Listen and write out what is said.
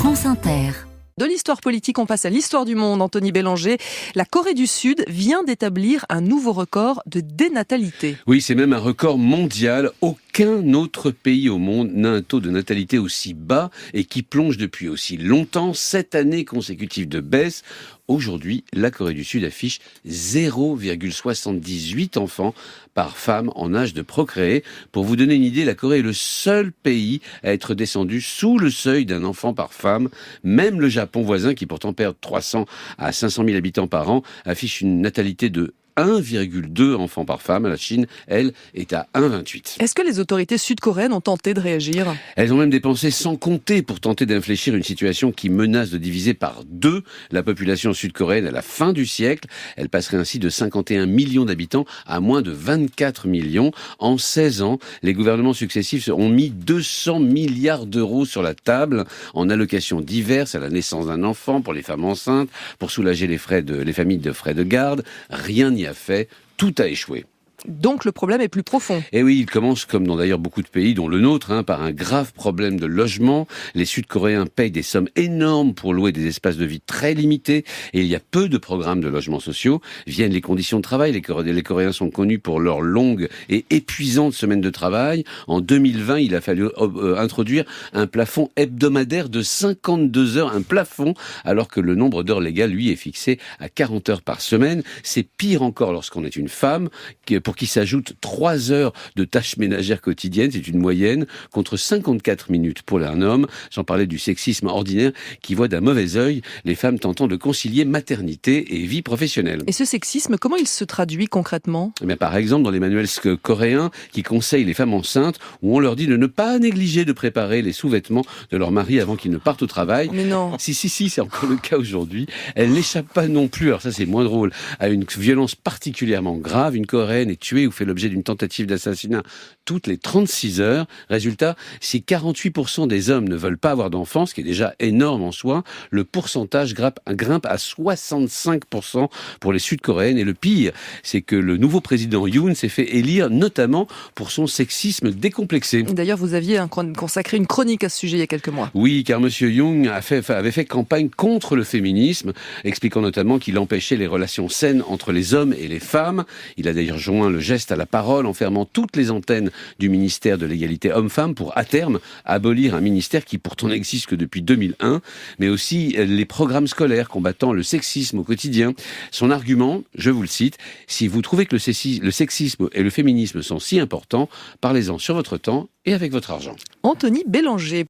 France Inter. De l'histoire politique, on passe à l'histoire du monde. Anthony Bélanger, la Corée du Sud vient d'établir un nouveau record de dénatalité. Oui, c'est même un record mondial. Aucun autre pays au monde n'a un taux de natalité aussi bas et qui plonge depuis aussi longtemps, 7 années consécutives de baisse. Aujourd'hui, la Corée du Sud affiche 0,78 enfants par femme en âge de procréer. Pour vous donner une idée, la Corée est le seul pays à être descendu sous le seuil d'un enfant par femme. Même le Japon voisin, qui pourtant perd 300 à 500 000 habitants par an, affiche une natalité de 1,2 enfants par femme. La Chine, elle, est à 1,28. Est-ce que les autorités sud-coréennes ont tenté de réagir ? Elles ont même dépensé sans compter pour tenter d'infléchir une situation qui menace de diviser par 2 la population sud-coréenne à la fin du siècle. Elle passerait ainsi de 51 millions d'habitants à moins de 24 millions. En 16 ans, les gouvernements successifs ont mis 200 milliards d'euros sur la table en allocations diverses à la naissance d'un enfant, pour les femmes enceintes, pour soulager les familles de frais de garde. Rien n'y a fait, tout a échoué. Donc le problème est plus profond. Et oui, il commence, comme dans d'ailleurs beaucoup de pays, dont le nôtre, par un grave problème de logement. Les Sud-Coréens payent des sommes énormes pour louer des espaces de vie très limités et il y a peu de programmes de logements sociaux. Viennent les conditions de travail. Les Coréens sont connus pour leurs longues et épuisantes semaines de travail. En 2020, il a fallu introduire un plafond hebdomadaire de 52 heures, un plafond, alors que le nombre d'heures légales, lui, est fixé à 40 heures par semaine. C'est pire encore lorsqu'on est une femme, pour qui s'ajoutent 3 heures de tâches ménagères quotidiennes, c'est une moyenne, contre 54 minutes pour un homme. J'en parlais du sexisme ordinaire qui voit d'un mauvais œil les femmes tentant de concilier maternité et vie professionnelle. Et ce sexisme, comment il se traduit concrètement ? Par exemple, dans les manuels coréens qui conseillent les femmes enceintes, où on leur dit de ne pas négliger de préparer les sous-vêtements de leur mari avant qu'ils ne partent au travail. Mais non. Si, c'est encore le cas aujourd'hui. Elle n'échappe pas non plus, alors ça c'est moins drôle, à une violence particulièrement grave. Une Coréenne est tuée ou fait l'objet d'une tentative d'assassinat toutes les 36 heures. Résultat, si 48% des hommes ne veulent pas avoir d'enfants, ce qui est déjà énorme en soi, le pourcentage grimpe à 65% pour les Sud-Coréennes. Et le pire, c'est que le nouveau président Yoon s'est fait élire notamment pour son sexisme décomplexé. D'ailleurs, vous aviez consacré une chronique à ce sujet il y a quelques mois. Oui, car M. Yoon avait fait campagne contre le féminisme, expliquant notamment qu'il empêchait les relations saines entre les hommes et les femmes. Il a d'ailleurs joint le geste à la parole en fermant toutes les antennes du ministère de l'égalité homme-femme pour, à terme, abolir un ministère qui pourtant n'existe que depuis 2001, mais aussi les programmes scolaires combattant le sexisme au quotidien. Son argument, je vous le cite, « Si vous trouvez que le sexisme et le féminisme sont si importants, parlez-en sur votre temps et avec votre argent. » Anthony Bélanger.